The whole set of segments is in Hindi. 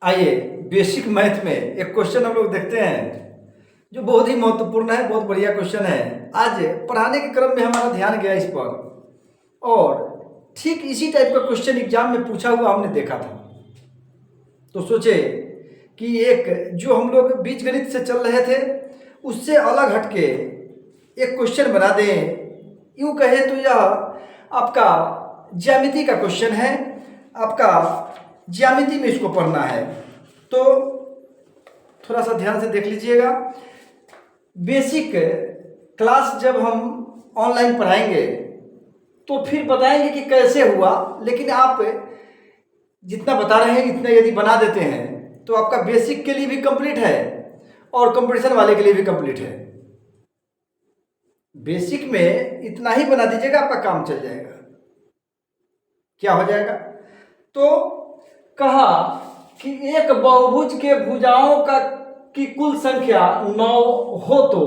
आइए बेसिक मैथ में एक क्वेश्चन हम लोग देखते हैं जो बहुत ही महत्वपूर्ण है। बहुत बढ़िया क्वेश्चन है। आज पढ़ाने के क्रम में हमारा ध्यान गया इस पर और ठीक इसी टाइप का क्वेश्चन एग्जाम में पूछा हुआ हमने देखा था। तो सोचे कि एक जो हम लोग बीजगणित से चल रहे थे उससे अलग हटके एक क्वेश्चन बना दें। यूँ कहे तो यह आपका ज्यामिति का क्वेश्चन है। आपका ज्यामिति में इसको पढ़ना है तो थोड़ा सा ध्यान से देख लीजिएगा। बेसिक क्लास जब हम ऑनलाइन पढ़ाएंगे तो फिर बताएंगे कि कैसे हुआ, लेकिन आप जितना बता रहे हैं इतना यदि बना देते हैं तो आपका बेसिक के लिए भी कंप्लीट है और कंपटीशन वाले के लिए भी कंप्लीट है। बेसिक में इतना ही बना दीजिएगा, आपका काम चल जाएगा। क्या हो जाएगा? तो कहा कि एक बहुभुज के भुजाओं की कुल संख्या 9 हो तो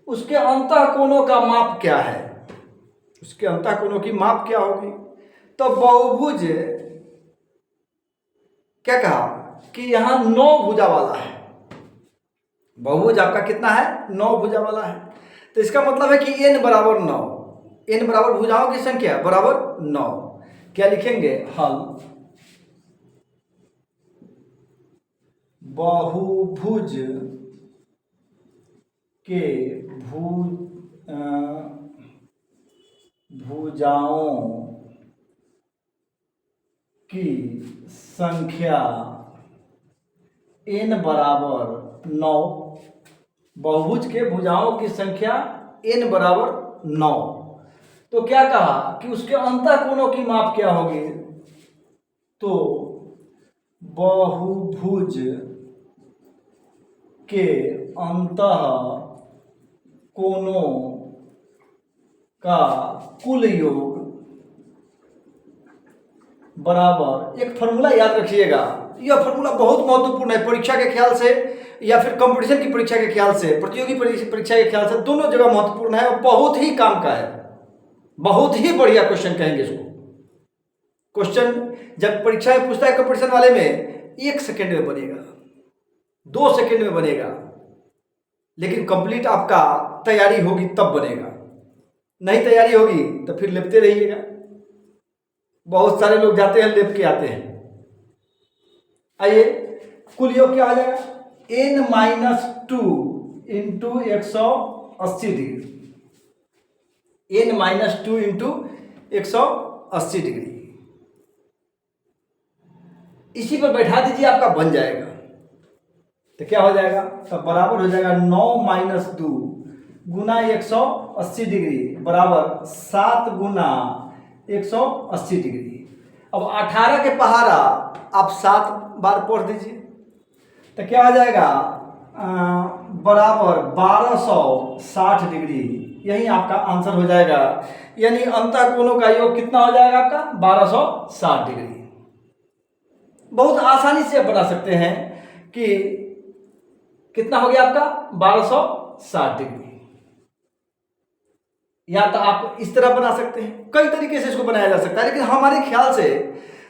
उसके अंतःकोणों का माप क्या है? उसके अंतःकोणों की माप क्या होगी? तो बहुभुज क्या कहा कि यहाँ 9 भुजा वाला है। बहुभुज आपका कितना है? 9 भुजा वाला है। तो इसका मतलब है कि n बराबर 9, n बराबर भुजाओं की संख्या बराबर 9। क्या लिखेंगे? हल बहुभुज के भुजाओं की संख्या n बराबर 9। बहुभुज के भुजाओं की संख्या n बराबर 9। तो क्या कहा कि उसके अंतःकोणों की माप क्या होगी? तो बहुभुज के अंतःकोणों का कुल योग बराबर, एक फॉर्मूला याद रखिएगा। यह फॉर्मूला बहुत महत्वपूर्ण है परीक्षा के ख्याल से या फिर कंपटीशन की परीक्षा के ख्याल से, प्रतियोगी परीक्षा के ख्याल से, दोनों जगह महत्वपूर्ण है और बहुत ही काम का है। बहुत ही बढ़िया क्वेश्चन कहेंगे इसको। क्वेश्चन जब परीक्षा में पूछता है कंपटीशन वाले में 1 सेकेंड में बनेगा, 2 सेकेंड में बनेगा, लेकिन कंप्लीट आपका तैयारी होगी तब बनेगा। नहीं तैयारी होगी तो फिर लेपते रहिएगा। बहुत सारे लोग जाते हैं लेप के आते हैं। आइए कुल योग क्या आ जाएगा? n-2 into 180 degree. n-2 into 180 degree इसी पर बैठा दीजिए, आपका बन जाएगा। तो क्या हो जाएगा? तो बराबर हो जाएगा 9 - 2 गुना 180 डिग्री बराबर 7 गुना 180 डिग्री। अब 18 के पहाड़ा आप 7 बार पढ़ दीजिए तो क्या हो जाएगा? बराबर 1260 डिग्री। यही आपका आंसर हो जाएगा। यानी अंतःकोणों का योग कितना हो जाएगा आपका? 1260 डिग्री। बहुत आसानी से आप बना सकते हैं कि कितना हो गया आपका? 1260 डिग्री। या तो आप इस तरह बना सकते हैं, कई तरीके से इसको बनाया जा सकता है, लेकिन हमारे ख्याल से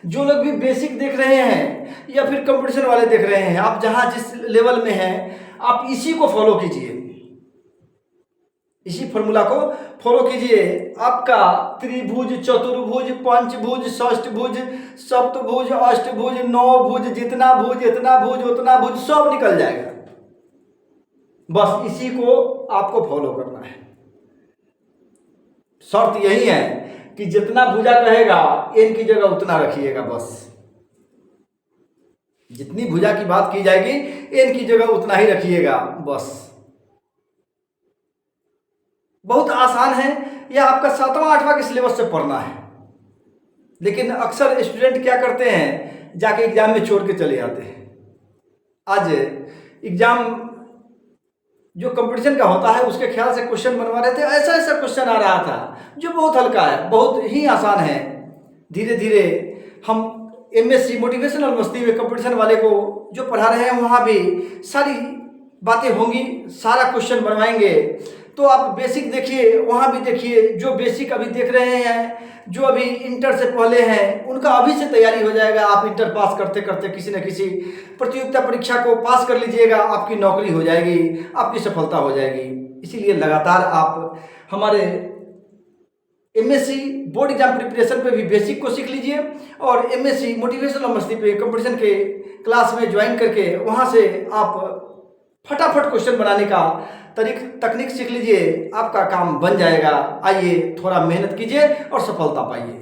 जो लोग भी बेसिक देख रहे हैं या फिर कंपटीशन वाले देख रहे हैं, आप जहां जिस लेवल में हैं आप इसी को फॉलो कीजिए, इसी फॉर्मूला को फॉलो कीजिए। आपका त्रिभुज, चतुर्भुज, पंचभुज, षष्ठभुज, सप्तभुज, अष्टभुज, नौभुज, जितना भुज, इतना भुज, उतना भुज सब निकल जाएगा। बस इसी को आपको फॉलो करना है। शर्त यही है कि जितना भुजा कहेगा n की जगह उतना रखिएगा। बस जितनी भुजा की बात की जाएगी n की जगह उतना ही रखिएगा। बस बहुत आसान है। यह आपका 7वां 8वां के सिलेबस से पढ़ना है, लेकिन अक्सर स्टूडेंट क्या करते हैं, जाके एग्जाम में छोड़ के चले जाते हैं। आज एग्जाम जो कंपटीशन का होता है उसके ख्याल से क्वेश्चन बनवा रहे थे, ऐसा ऐसा क्वेश्चन आ रहा था जो बहुत हल्का है, बहुत ही आसान है। धीरे धीरे हम MSc मोटिवेशनल मस्ती में कंपटीशन वाले को जो पढ़ा रहे हैं वहाँ भी सारी बातें होंगी, सारा क्वेश्चन बनवाएंगे। तो आप बेसिक देखिए, वहाँ भी देखिए। जो बेसिक अभी देख रहे हैं, जो अभी इंटर से पहले हैं, उनका अभी से तैयारी हो जाएगा। आप इंटर पास करते करते किसी न किसी प्रतियोगिता परीक्षा को पास कर लीजिएगा, आपकी नौकरी हो जाएगी, आपकी सफलता हो जाएगी। इसीलिए लगातार आप हमारे एमएससी बोर्ड एग्जाम प्रिपरेशन पे भी बेसिक को सीख लीजिए, और एमएससी मोटिवेशनल और मस्ती पे कंपटीशन के क्लास में ज्वाइन करके वहाँ से आप फटाफट क्वेश्चन बनाने का तकनीक सीख लीजिए। आपका काम बन जाएगा। आइए थोड़ा मेहनत कीजिए और सफलता पाइए।